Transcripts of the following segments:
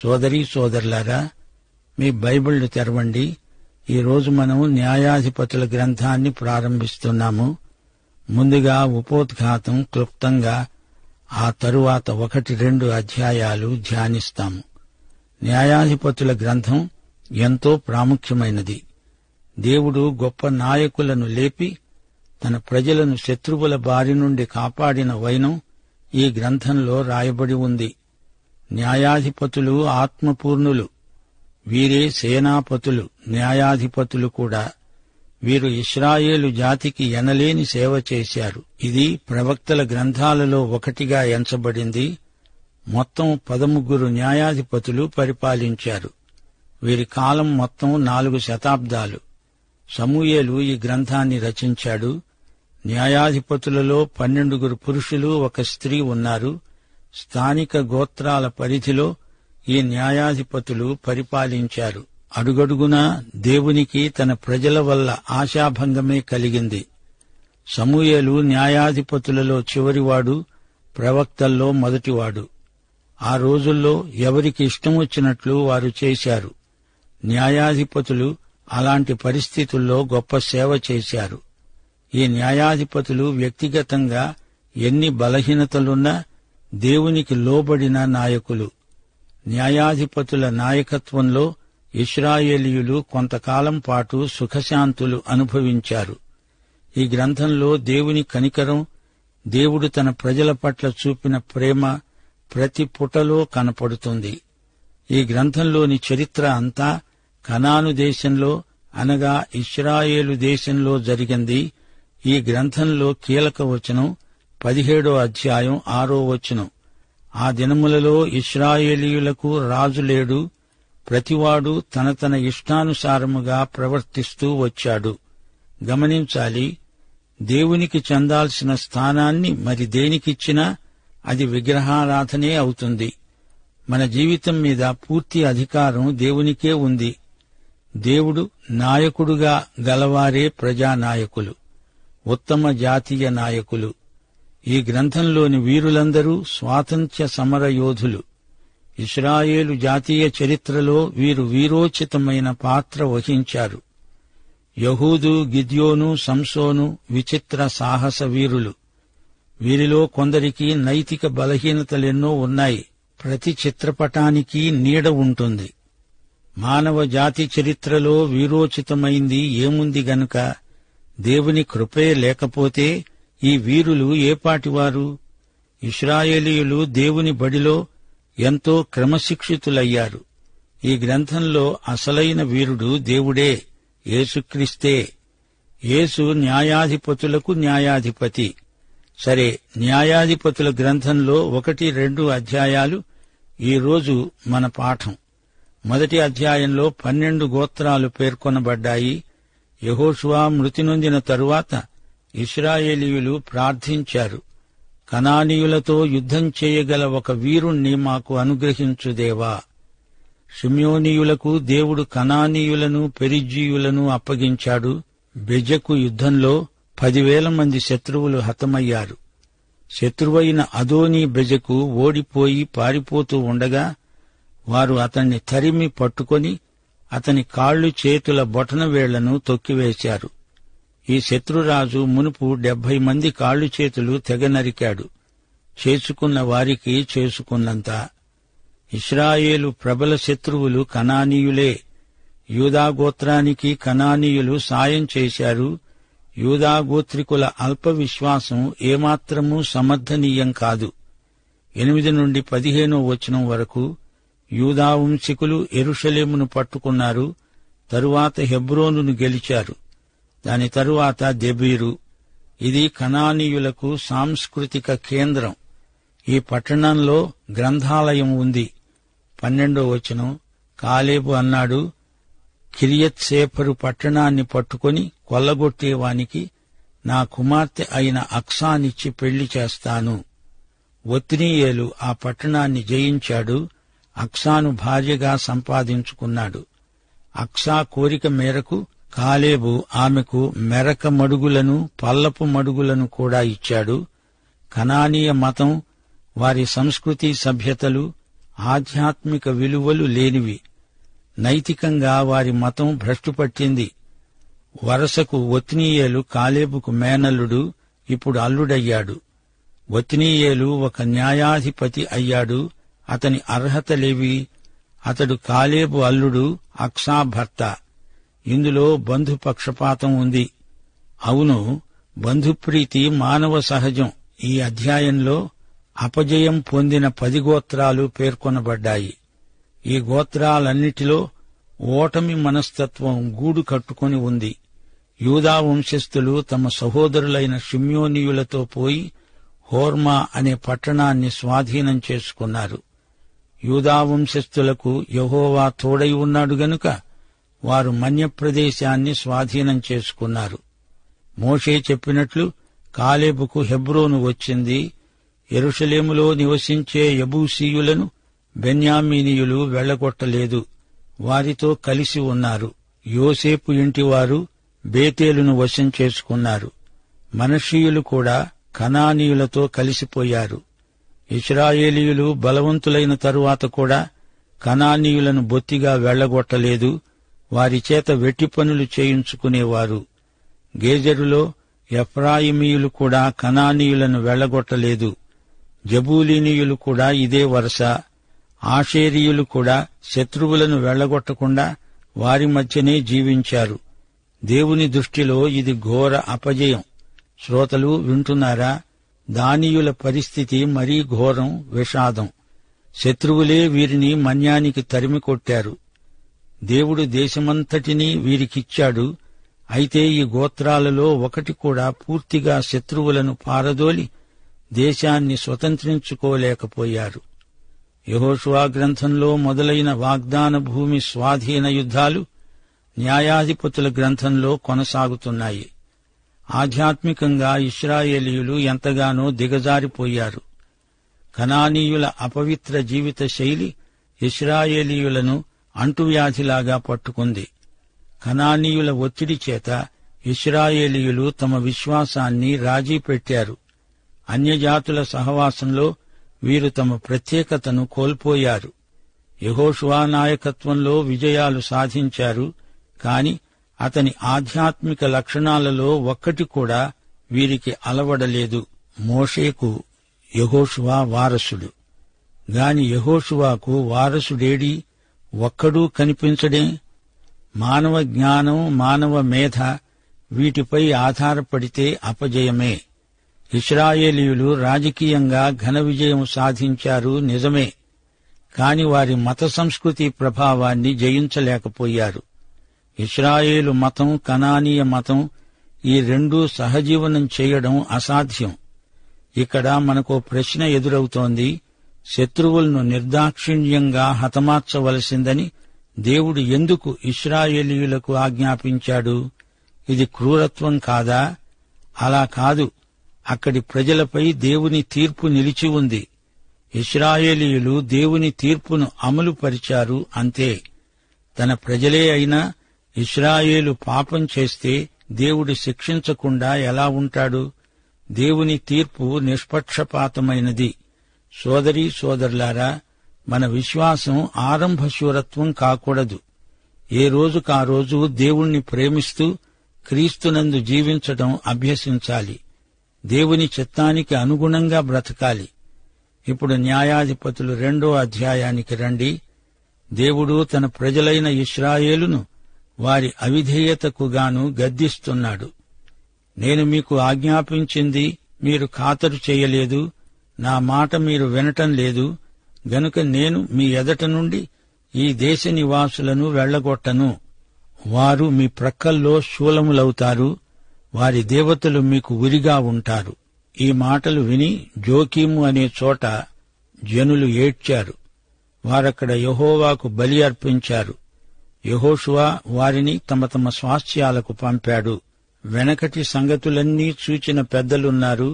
సోదరీ సోదరులారా, మీ బైబిళ్లు తెరవండి. ఈరోజు మనం న్యాయాధిపతుల గ్రంథాన్ని ప్రారంభిస్తున్నాము. ముందుగా ఉపోద్ఘాతం క్లుప్తంగా, ఆ తరువాత 1-2 అధ్యాయాలు ధ్యానిస్తాము. న్యాయాధిపతుల గ్రంథం ఎంతో ప్రాముఖ్యమైనది. దేవుడు గొప్ప నాయకులను లేపి తన ప్రజలను శత్రువుల బారి నుండి కాపాడిన వైనం ఈ గ్రంథంలో రాయబడి ఉంది. న్యాయాధిపతులు ఆత్మపూర్ణులు. వీరే సేనాపతులు, న్యాయాధిపతులు కూడా. వీరు ఇశ్రాయేలు జాతికి ఎనలేని సేవ చేశారు. ఇది ప్రవక్తల గ్రంథాలలో ఒకటిగా ఎంచబడింది. మొత్తం 13 న్యాయాధిపతులు పరిపాలించారు. వీరి కాలం మొత్తం 4 శతాబ్దాలు. సమూయేలు ఈ గ్రంథాన్ని రచించాడు. న్యాయాధిపతులలో 12 పురుషులు, 1 స్త్రీ ఉన్నారు. స్థానిక గోత్రాల పరిధిలో ఈ న్యాయాధిపతులు పరిపాలించారు. అడుగడుగునా దేవునికి తన ప్రజల వల్ల ఆశాభంగమే కలిగింది. సమూయేలు న్యాయాధిపతులలో చివరివాడు, ప్రవక్తల్లో మొదటివాడు. ఆ రోజుల్లో ఎవరికి ఇష్టం వచ్చినట్లు వారు చేశారు. న్యాయాధిపతులు అలాంటి పరిస్థితుల్లో గొప్ప సేవ చేశారు. ఈ న్యాయాధిపతులు వ్యక్తిగతంగా ఎన్ని బలహీనతలున్నా దేవునికి లోబడిన నాయకులు. న్యాయాధిపతుల నాయకత్వంలో ఇశ్రాయేలీయులు కొంతకాలం పాటు సుఖశాంతులు అనుభవించారు. ఈ గ్రంథంలో దేవుని కనికరం, దేవుడు తన ప్రజల పట్ల చూపిన ప్రేమ ప్రతి పుటలో కనపడుతుంది. ఈ గ్రంథంలోని చరిత్ర అంతా కనాను దేశంలో, అనగా ఇశ్రాయేలు దేశంలో జరిగింది. ఈ గ్రంథంలో కీలక వచనం 17వ అధ్యాయం 6వ వచనం. ఆ దినములలో ఇశ్రాయేలీయులకు రాజు లేడు, ప్రతివాడు తన తన ఇష్టానుసారముగా ప్రవర్తిస్తూ వచ్చాడు. గమనించాలి, దేవునికి చెందాల్సిన స్థానాన్ని మరి దేనికిచ్చినా అది విగ్రహారాధనే అవుతుంది. మన జీవితం మీద పూర్తి అధికారం దేవునికే ఉంది. దేవుడు నాయకుడుగా గలవారే ప్రజానాయకులు, ఉత్తమ జాతీయ నాయకులు. ఈ గ్రంథంలోని వీరులందరూ స్వాతంత్ర్య సమర యోధులు. ఇశ్రాయేలు జాతీయ చరిత్రలో వీరు వీరోచితమైన పాత్ర వహించారు. యహూదు, గిద్యోను, సంసోను విచిత్ర సాహస వీరులు. వీరిలో కొందరికి నైతిక బలహీనతలెన్నో ఉన్నాయి. ప్రతి చిత్రపటానికి నీడ ఉంటుంది. మానవ జాతి చరిత్రలో వీరోచితమైంది ఏముంది గనుక దేవుని కృపే లేకపోతే ఈ వీరులు ఏపాటివారు? ఇశ్రాయేలీయులు దేవుని బడిలో ఎంతో క్రమశిక్షితులయ్యారు. ఈ గ్రంథంలో అసలైన వీరుడు దేవుడే, యేసుక్రీస్తే. యేసు న్యాయాధిపతులకు న్యాయాధిపతి. సరే, న్యాయాధిపతుల గ్రంథంలో 1-2 అధ్యాయాలు ఈరోజు మన పాఠం. మొదటి అధ్యాయంలో 12 గోత్రాలు పేర్కొనబడ్డాయి. యెహోషువ మృతి నొందిన తరువాత ఇశ్రాయేలీయులు ప్రార్థించారు, కనానీయులతో యుద్ధం చేయగల ఒక వీరుణ్ణి మాకు అనుగ్రహించు దేవా. షిమ్యోనీయులకు దేవుడు కనానీయులను, పెరిజ్జీయులను అప్పగించాడు. బెజకు యుద్ధంలో 10,000 మంది శత్రువులు హతమయ్యారు. శత్రువైన అదోనీ బెజకు ఓడిపోయి పారిపోతూ ఉండగా వారు అతన్ని తరిమి పట్టుకొని అతని కాళ్లు, చేతుల బొటనవేళ్లను తొక్కివేశారు. ఈ శత్రురాజు మునుపు 70 మంది కాళ్లు చేతులు తెగనరికాడు. చేసుకున్న వారికి చేసుకున్నంత. ఇశ్రాయేలు ప్రబల శత్రువులు కనానీయులే. యూదాగోత్రానికి కనానీయులు సాయం చేశారు. యూదాగోత్రికుల అల్ప విశ్వాసం ఏమాత్రమూ సమర్థనీయం కాదు. 8-15 వచనం వరకు యూదావంశికులు యెరూషలేమును పట్టుకున్నారు. తరువాత హెబ్రోనును గెలిచారు. దాని తరువాత దెబీరు. ఇది కనానీయులకు సాంస్కృతిక కేంద్రం. ఈ పట్టణంలో గ్రంథాలయం ఉంది. 12వ వచనం, కాలేబు అన్నాడు, కిరియత్సేఫరు పట్టణాన్ని పట్టుకొని కొల్లగొట్టేవానికి నా కుమార్తె అయిన అక్సానిచ్చి పెళ్లి చేస్తాను. ఒత్నీయేలు ఆ పట్టణాన్ని జయించాడు. అక్సాను భార్యగా సంపాదించుకున్నాడు. అక్సా కోరిక మేరకు కాలేబు ఆమెకు మెరక మడుగులను, పల్లపు మడుగులను కూడా ఇచ్చాడు. కనానీయ మతం, వారి సంస్కృతి సభ్యతలు ఆధ్యాత్మిక విలువలు లేనివి. నైతికంగా వారి మతం భ్రష్టుపట్టింది. వరసకు ఒత్నీయేలు కాలేబుకు మేనల్లుడు, ఇప్పుడు అల్లుడయ్యాడు. ఒత్నీయేలు ఒక న్యాయాధిపతి అయ్యాడు. అతని అర్హతలేవి? అతడు కాలేబు అల్లుడు, అక్సా భర్త. ఇందులో బంధుపక్షపాతం ఉంది. అవును, బంధుప్రీతి మానవ సహజం. ఈ అధ్యాయంలో అపజయం పొందిన 10 గోత్రాలు పేర్కొనబడ్డాయి. ఈ గోత్రాలన్నిటిలో ఓటమి మనస్తత్వం గూడు కట్టుకుని ఉంది. యూదా వంశస్థులు తమ సహోదరులైన షిమ్యోనీయులతో పోయి హోర్మా అనే పట్టణాన్ని స్వాధీనం చేసుకున్నారు. యూదా వంశస్థులకు యెహోవా తోడై ఉన్నాడు గనుక వారు మన్యప్రదేశాన్ని స్వాధీనం చేసుకున్నారు. మోషే చెప్పినట్లు కాలేబుకు హెబ్రోను వచ్చింది. యెరూషలేములో నివసించే యెబూసీయులను బెన్యామీనీయులు వెళ్లగొట్టలేదు. వారితో కలిసి ఉన్నారు. యోసేపు ఇంటివారు బేతేలును వశం చేసుకున్నారు. మనష్షీయులు కూడా కనానీయులతో కలిసిపోయారు. ఇశ్రాయేలీయులు బలవంతులైన తరువాత కూడా కనానీయులను బొత్తిగా వెళ్లగొట్టలేదు. వారి చేత వెట్టి పనులు చేయించుకునేవారు. గేజరులో ఎఫ్రాయిమీయులు కూడా కనానీయులను వెళ్లగొట్టలేదు. జబూలీనీయులు కూడా ఇదే వరుస. ఆషేరీయులు కూడా శత్రువులను వెళ్లగొట్టకుండా వారి మధ్యనే జీవించారు. దేవుని దృష్టిలో ఇది ఘోర అపజయం. శ్రోతలు వింటున్నారా? దానీయుల పరిస్థితి మరీ ఘోరం, విషాదం. శత్రువులే వీరిని మన్యానికి తరిమి కొట్టారు. దేవుడు దేశమంతటినీ వీరికిచ్చాడు. అయితే ఈ గోత్రాలలో ఒకటి కూడా పూర్తిగా శత్రువులను పారదోలి దేశాన్ని స్వతంత్రించుకోలేకపోయారు. యెహోషువ గ్రంథంలో మొదలైన వాగ్దాన భూమి స్వాధీన యుద్ధాలు న్యాయాధిపతుల గ్రంథంలో కొనసాగుతున్నాయి. ఆధ్యాత్మికంగా ఇశ్రాయేలీయులు ఎంతగానో దిగజారిపోయారు. కనానీయుల అపవిత్ర జీవిత శైలి ఇశ్రాయేలీయులను అంటువ్యాధిలాగా పట్టుకుంది. కనానీయుల ఒత్తిడి చేత ఇశ్రాయేలీయులు తమ విశ్వాసాన్ని రాజీ పెట్టారు. అన్యజాతుల సహవాసంలో వీరు తమ ప్రత్యేకతను కోల్పోయారు. యెహోషువ నాయకత్వంలో విజయాలు సాధించారు. కాని అతని ఆధ్యాత్మిక లక్షణాలలో ఒక్కటి కూడా వీరికి అలవడలేదు. మోషేకు యెహోషువ వారసుడు గాని యెహోషువకు వారసుడేడి? ఒక్కడూ కనిపించడే. మానవ జ్ఞానం, మానవ మేధ వీటిపై ఆధారపడితే అపజయమే. ఇశ్రాయేలీయులు రాజకీయంగా ఘన విజయం సాధించారు, నిజమే. కాని వారి మత సంస్కృతి ప్రభావాన్ని జయించలేకపోయారు. ఇశ్రాయేలు మతం, కనానీయ మతం ఈ రెండూ సహజీవనం చేయడం అసాధ్యం. ఇక్కడ మనకో ప్రశ్న ఎదురవుతోంది. శత్రువులను నిర్దాక్షిణ్యంగా హతమార్చవలసిందని దేవుడు ఎందుకు ఇశ్రాయేలీయులకు ఆజ్ఞాపించాడు? ఇది క్రూరత్వం కాదా? అలా కాదు. అక్కడి ప్రజలపై దేవుని తీర్పు నిలిచి ఉంది. ఇశ్రాయేలీయులు దేవుని తీర్పును అమలుపరిచారు, అంతే. తన ప్రజలే అయినా ఇశ్రాయేలు పాపం చేస్తే దేవుడు శిక్షించకుండా ఎలా ఉంటాడు? దేవుని తీర్పు నిష్పక్షపాతమైనది. సోదరీ సోదరులారా, మన విశ్వాసం ఆరంభశూరత్వం కాకూడదు. ఏ రోజుకా రోజు దేవుణ్ణి ప్రేమిస్తూ క్రీస్తునందు జీవించడం అభ్యసించాలి. దేవుని చిత్తానికి అనుగుణంగా బ్రతకాలి. ఇప్పుడు న్యాయాధిపతులు 2వ అధ్యాయానికి రండి. దేవుడు తన ప్రజలైన ఇశ్రాయేలును వారి అవిధేయతకుగాను గద్దిస్తున్నాడు. నేను మీకు ఆజ్ఞాపించింది మీరు ఖాతరు చేయలేదు, నా మాట మీరు వినటం లేదు గనుక నేను మీ ఎదట నుండి ఈ దేశ నివాసులను వెళ్లగొట్టను. వారు మీ ప్రక్కల్లో శూలములవుతారు, వారి దేవతలు మీకు ఉరిగా ఉంటారు. ఈ మాటలు విని జోకీము అనే చోట జనులు ఏడ్చారు. వారక్కడ యెహోవాకు బలి అర్పించారు. యెహోషువ వారిని తమ తమ స్వాస్థ్యాలకు పంపాడు. వెనకటి సంగతులన్నీ చూచిన పెద్దలున్నారు.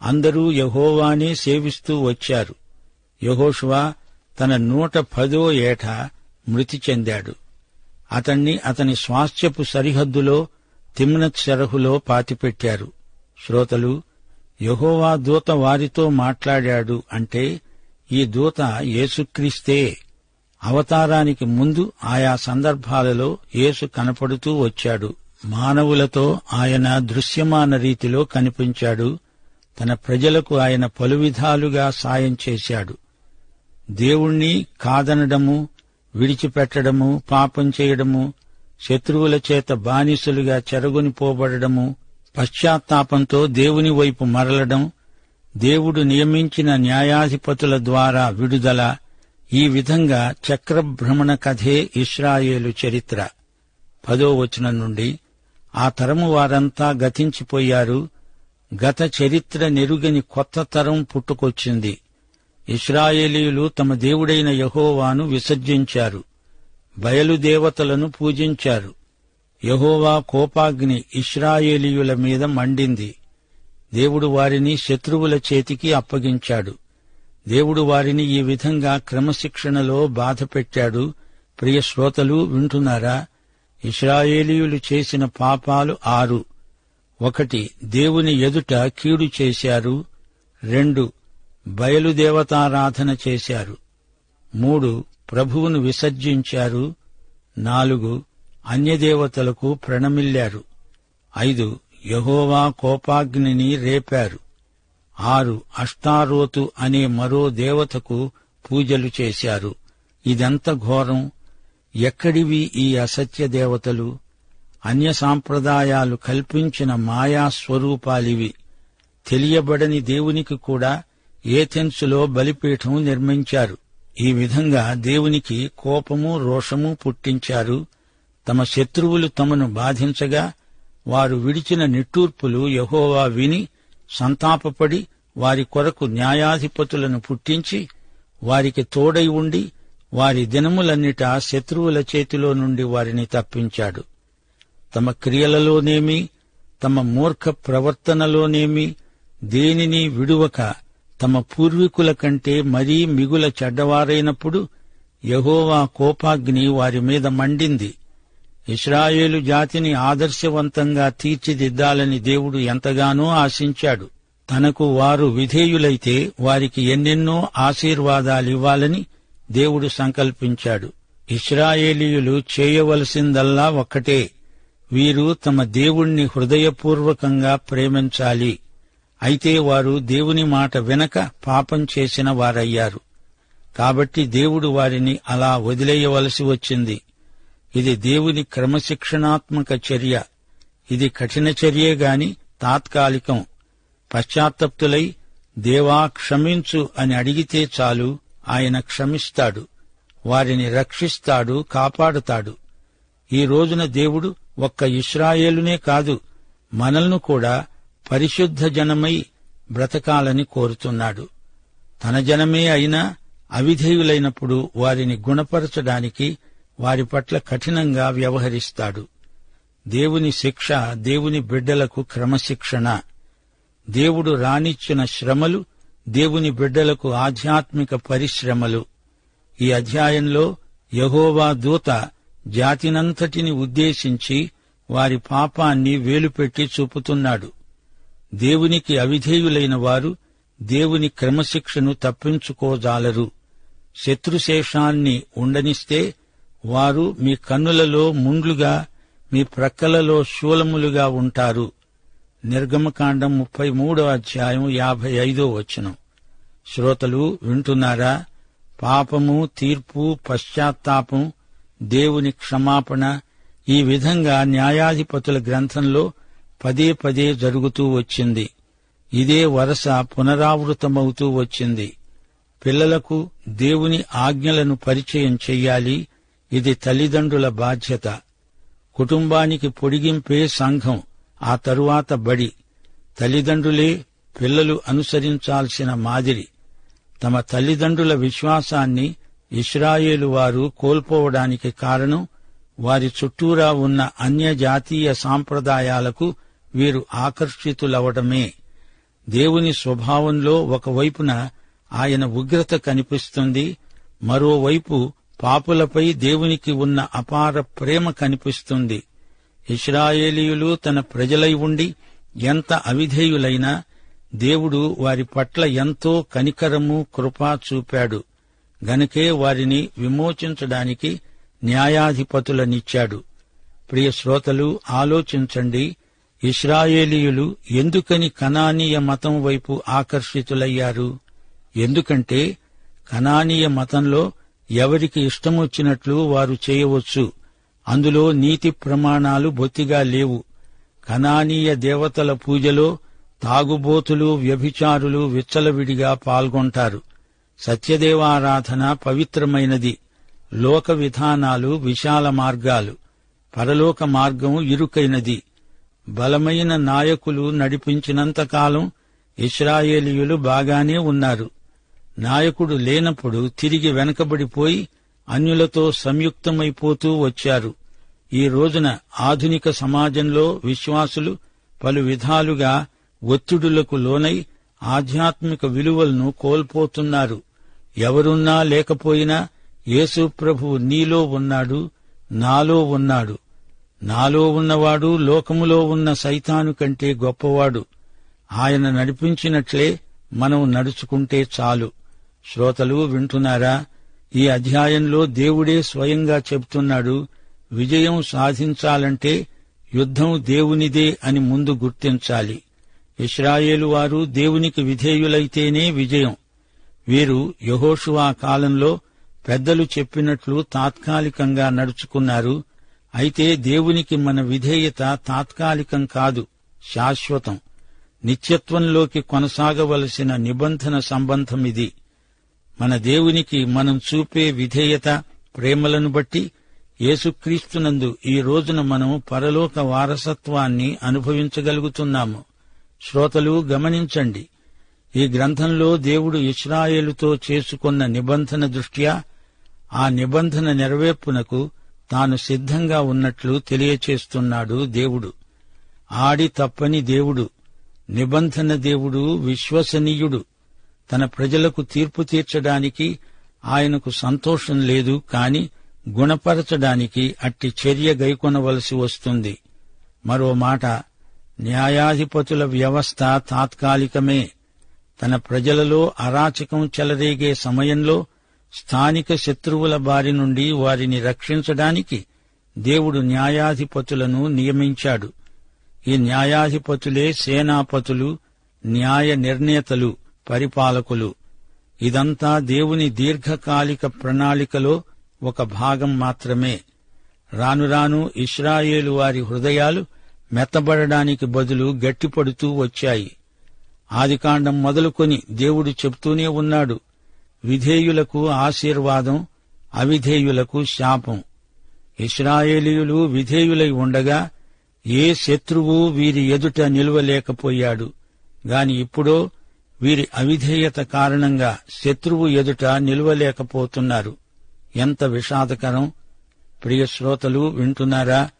అందరూ యెహోవానే సేవిస్తూ వచ్చారు. యెహోషువ తన 110వ ఏట మృతి చెందాడు. అతణ్ణి అతని స్వాస్థ్యపు సరిహద్దులో తిమ్నత్ సెరహులో పాతిపెట్టారు. శ్రోతలు, యెహోవా దూత వారితో మాట్లాడాడు అంటే ఈ దూత యేసుక్రీస్తే. అవతారానికి ముందు ఆయా సందర్భాలలో యేసు కనపడుతూ వచ్చాడు. మానవులతో ఆయన దృశ్యమాన రీతిలో కనిపించాడు. తన ప్రజలకు ఆయన పలువిధాలుగా సాయం చేశాడు. దేవుణ్ణి కాదనడము, విడిచిపెట్టడము, పాపం చేయడము, శత్రువుల చేత బానిసలుగా చెరగొనిపోబడము, పశ్చాత్తాపంతో దేవుని వైపు మరలడం, దేవుడు నియమించిన న్యాయాధిపతుల ద్వారా విడుదల, ఈ విధంగా చక్రభ్రమణ కథే ఇశ్రాయేలు చరిత్ర. 10వ వచనం నుండి, ఆ తరము వారంతా గతించిపోయారు, గత చరిత్ర నెరుగని కొత్త తరం పుట్టుకొచ్చింది. ఇశ్రాయేలీయులు తమ దేవుడైన యెహోవాను విసర్జించారు, బయలుదేవతలను పూజించారు. యెహోవా కోపాగ్ని ఇశ్రాయేలీయుల మీద మండింది. దేవుడు వారిని శత్రువుల చేతికి అప్పగించాడు. దేవుడు వారిని ఈ విధంగా క్రమశిక్షణలో బాధపెట్టాడు. ప్రియ శ్రోతలు, వింటున్నారా? ఇశ్రాయేలీయులు చేసిన పాపాలు 6. 1. దేవుని ఎదుట కీడు చేశారు. 2. బయలుదేవతారాధన చేశారు. 3. ప్రభువును విసర్జించారు. 4. అన్యదేవతలకు ప్రణమిల్లారు. 5. యెహోవా కోపాగ్నిని రేపారు. 6. అష్టారోతు అనే మరో దేవతకు పూజలు చేశారు. ఇదెంత ఘోరం! ఎక్కడివి ఈ అసత్య దేవతలు? అన్య సాంప్రదాయాలు కల్పించిన మాయాస్వరూపాలివి. తెలియబడని దేవునికి కూడా ఏథెన్సులో బలిపీఠం నిర్మించారు. ఈ విధంగా దేవునికి కోపము, రోషము పుట్టించారు. తమ శత్రువులు తమను బాధించగా వారు విడిచిన నిట్టూర్పులు యెహోవా విని సంతాపపడి వారి కొరకు న్యాయాధిపతులను పుట్టించి వారికి తోడై ఉండి వారి దినములన్నిటా శత్రువుల చేతిలో నుండి వారిని తప్పించాడు. తమ క్రియలలోనేమి, తమ మూర్ఖ ప్రవర్తనలోనేమి దేనిని విడువక తమ పూర్వీకుల కంటే మరీ మిగుల చెడ్డవారైనప్పుడు యెహోవా కోపాగ్ని వారి మీద మండింది. ఇశ్రాయేలు జాతిని ఆదర్శవంతంగా తీర్చిదిద్దాలని దేవుడు ఎంతగానో ఆశించాడు. తనకు వారు విధేయులైతే వారికి ఎన్నెన్నో ఆశీర్వాదాలివ్వాలని దేవుడు సంకల్పించాడు. ఇశ్రాయేలీయులు చేయవలసిందల్లా ఒక్కటే, వీరు తమ దేవుణ్ణి హృదయపూర్వకంగా ప్రేమించాలి. అయితే వారు దేవుని మాట వినక పాపం చేసిన వారయ్యారు. కాబట్టి దేవుడు వారిని అలా వదిలేయవలసి వచ్చింది. ఇది దేవుని క్రమశిక్షణాత్మక చర్య. ఇది కఠిన చర్యే గాని తాత్కాలికం. పశ్చాత్తప్తులై దేవా క్షమించు అని అడిగితే చాలు, ఆయన క్షమిస్తాడు, వారిని రక్షిస్తాడు, కాపాడుతాడు. ఈ రోజున దేవుడు ఒక్క ఇశ్రాయేలునే కాదు, మనల్ని కూడా పరిశుద్ధ జనమై బ్రతకాలని కోరుతున్నాడు. తన జనమే అయినా అవిధేయులైనప్పుడు వారిని గుణపరచడానికి వారి పట్ల కఠినంగా వ్యవహరిస్తాడు. దేవుని శిక్ష దేవుని బిడ్డలకు క్రమశిక్షణ. దేవుడు రానిచ్చిన శ్రమలు దేవుని బిడ్డలకు ఆధ్యాత్మిక పరిశ్రమలు. ఈ అధ్యాయంలో యెహోవా దూత జాతినంతటిని ఉద్దేశించి వారి పాపాన్ని వేలుపెట్టి చూపుతున్నాడు. దేవునికి అవిధేయులైన వారు దేవుని క్రమశిక్షను తప్పించుకోజాలరు. శత్రుశేషాన్ని ఉండనిస్తే వారు మీ కన్నులలో ముండ్లుగా, మీ ప్రక్కలలో శూలములుగా ఉంటారు. నిర్గమకాండం 33:55. శ్రోతలు, వింటున్నారా? పాపము, తీర్పు, పశ్చాత్తాపం, దేవుని క్షమాపణ, ఈ విధంగా న్యాయాధిపతుల గ్రంథంలో పదే పదే జరుగుతూ వచ్చింది. ఇదే వరస పునరావృతమవుతూ వచ్చింది. పిల్లలకు దేవుని ఆజ్ఞలను పరిచయం చెయ్యాలి. ఇది తల్లిదండ్రుల బాధ్యత. కుటుంబానికి పొడిగింపే సంఘం, ఆ తరువాత బడి. తల్లిదండ్రులే పిల్లలు అనుసరించాల్సిన మాదిరి. తమ తల్లిదండ్రుల విశ్వాసాన్ని ఇశ్రాయేలు వారు కోల్పోవడానికి కారణం వారి చుట్టూరా ఉన్న అన్యజాతీయ సాంప్రదాయాలకు వీరు ఆకర్షితులవడమే. దేవుని స్వభావంలో ఒకవైపున ఆయన ఉగ్రత కనిపిస్తుంది, మరోవైపు పాపులపై దేవునికి ఉన్న అపార ప్రేమ కనిపిస్తుంది. ఇశ్రాయేలీయులు తన ప్రజలై ఉండి ఎంత అవిధేయులైనా దేవుడు వారి పట్ల ఎంతో కనికరము కృపా చూపాడు గనుకే వారిని విమోచించడానికి న్యాయాధిపతులనిచ్చాడు. ప్రియ శ్రోతలు, ఆలోచించండి. ఇశ్రాయేలీయులు ఎందుకని కనానీయ మతం వైపు ఆకర్షితులయ్యారు? ఎందుకంటే కనానీయ మతంలో ఎవరికి ఇష్టమొచ్చినట్లు వారు చేయవచ్చు. అందులో నీతి ప్రమాణాలు బొత్తిగా లేవు. కనానీయ దేవతల పూజలో తాగుబోతులు, వ్యభిచారులు విచ్చలవిడిగా పాల్గొంటారు. సత్యదేవారాధన పవిత్రమైనది. లోక విధానాలు విశాల మార్గాలు. పరలోక మార్గం ఇరుకైనది. బలమైన నాయకులు నడిపించినంతకాలం ఇశ్రాయేలీయులు బాగానే ఉన్నారు. నాయకుడు లేనప్పుడు తిరిగి వెనకబడిపోయి అన్యులతో సంయుక్తమైపోతూ వచ్చారు. ఈ రోజున ఆధునిక సమాజంలో విశ్వాసులు పలు విధాలుగా ఒత్తిడులకు లోనై ఆధ్యాత్మిక విలువలను కోల్పోతున్నారు. ఎవరున్నా లేకపోయినా యేసు ప్రభువు నీలో ఉన్నాడు, నాలో ఉన్నాడు. నాలో ఉన్నవాడు లోకములో ఉన్న సైతాను కంటే గొప్పవాడు. ఆయన నడిపించినట్లే మనం నడుచుకుంటే చాలు. శ్రోతలు వింటున్నారా? ఈ అధ్యాయంలో దేవుడే స్వయంగా చెబుతున్నాడు, విజయం సాధించాలంటే యుద్ధం దేవునిదే అని ముందు గుర్తించాలి. ఇశ్రాయేలు వారు దేవునికి విధేయులైతేనే విజయం. వీరు యెహోషువ కాలంలో పెద్దలు చెప్పినట్లు తాత్కాలికంగా నడుచుకున్నారు. అయితే దేవునికి మన విధేయత తాత్కాలికం కాదు, శాశ్వతం. నిత్యత్వంలోకి కొనసాగవలసిన నిబంధన సంబంధమిది. మన దేవునికి మనం చూపే విధేయత, ప్రేమలను బట్టి యేసుక్రీస్తునందు ఈ రోజున మనం పరలోక వారసత్వాన్ని అనుభవించగలుగుతున్నాము. శ్రోతలు గమనించండి. ఈ గ్రంథంలో దేవుడు ఇశ్రాయేలుతో చేసుకున్న నిబంధన దృష్ట్యా ఆ నిబంధన నెరవేర్పునకు తాను సిద్ధంగా ఉన్నట్లు తెలియచేస్తున్నాడు. దేవుడు ఆడి తప్పని దేవుడు, నిబంధన దేవుడు, విశ్వసనీయుడు. తన ప్రజలకు తీర్పు తీర్చడానికి ఆయనకు సంతోషం లేదు, కాని గుణపరచడానికి అట్టి చర్య గైకొనవలసి వస్తుంది. మరో మాట, న్యాయాధిపతుల వ్యవస్థ తాత్కాలికమే. తన ప్రజలలో అరాచకం చెలరేగే సమయంలో స్థానిక శత్రువుల బారి నుండి వారిని రక్షించడానికి దేవుడు న్యాయాధిపతులను నియమించాడు. ఈ న్యాయాధిపతులే సేనాపతులు, న్యాయ నిర్ణేతలు, పరిపాలకులు. ఇదంతా దేవుని దీర్ఘకాలిక ప్రణాళికలో ఒక భాగం మాత్రమే. రానురాను ఇశ్రాయేలు వారి హృదయాలు మెత్తబడడానికి బదులు గట్టిపడుతూ వచ్చాయి. ఆదికాండం మొదలుకొని దేవుడు చెప్తూనే ఉన్నాడు, విధేయులకు ఆశీర్వాదం, అవిధేయులకు శాపం. ఇశ్రాయేలీయులు విధేయులై ఉండగా ఏ శత్రువు వీరి ఎదుట నిలువలేకపోయాడు. గాని ఇప్పుడో వీరి అవిధేయత కారణంగా శత్రువు ఎదుట నిలువలేకపోతున్నారు. ఎంత విషాదకరం! ప్రియ శ్రోతలు వింటున్నారా?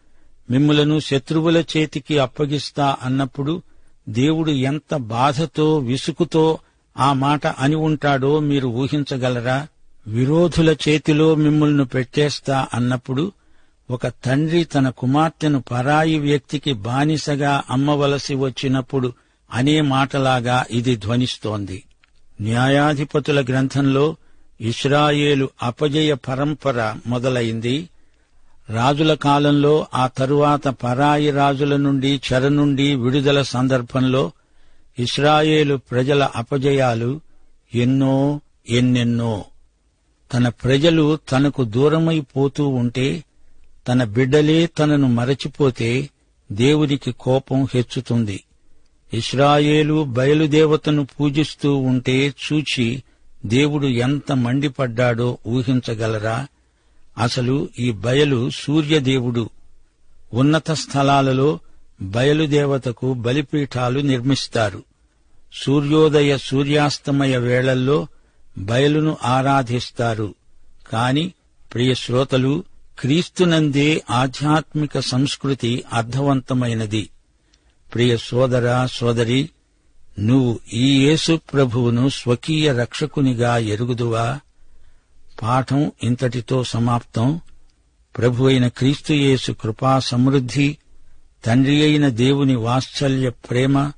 మిమ్ములను శత్రువుల చేతికి అప్పగిస్తా అన్నప్పుడు దేవుడు ఎంత బాధతో, విసుగుతో ఆ మాట అని ఉంటాడో మీరు ఊహించగలరా? విరోధుల చేతిలో మిమ్ములను పెట్టేస్తా అన్నప్పుడు ఒక తండ్రి తన కుమార్తెను పరాయి వ్యక్తికి బానిసగా అమ్మవలసి వచ్చినప్పుడు అనే మాటలాగా ఇది ధ్వనిస్తోంది. న్యాయాధిపతుల గ్రంథంలో ఇశ్రాయేలు అపజయ పరంపర మొదలైంది. రాజుల కాలంలో, ఆ తరువాత పరాయి రాజుల నుండి, చెర నుండి విడుదల సందర్భంలో ఇశ్రాయేలు ప్రజల అపజయాలు ఎన్నెన్నో. తన ప్రజలు తనకు దూరమైపోతూ ఉంటే, తన బిడ్డలే తనను మరచిపోతే దేవునికి కోపం హెచ్చుతుంది. ఇశ్రాయేలు బయలుదేవతను పూజిస్తూ ఉంటే చూచి దేవుడు ఎంత మండిపడ్డాడో ఊహించగలరా? అసలు ఈ బయలు సూర్యదేవుడు. ఉన్నత స్థలాలలో బయలుదేవతకు బలిపీఠాలు నిర్మిస్తారు. సూర్యోదయ సూర్యాస్తమయ వేళల్లో బయలును ఆరాధిస్తారు. కాని ప్రియ శ్రోతలు, క్రీస్తునందే ఆధ్యాత్మిక సంస్కృతి అర్థవంతమైనది. ప్రియ సోదరా, సోదరి, నువ్వు ఈ యేసు ప్రభువును స్వకీయ రక్షకునిగా ఎరుగుదువా? పాఠం ఇంతటితో సమాప్తం. ప్రభు అయిన క్రీస్తు యేసు కృపా సమృద్ధి, తండ్రి అయిన దేవుని వాత్సల్య ప్రేమ,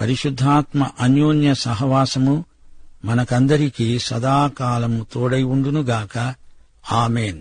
పరిశుద్ధాత్మ అన్యోన్య సహవాసము మనకందరికీ సదాకాలము తోడై ఉండునుగాక. ఆమేన్.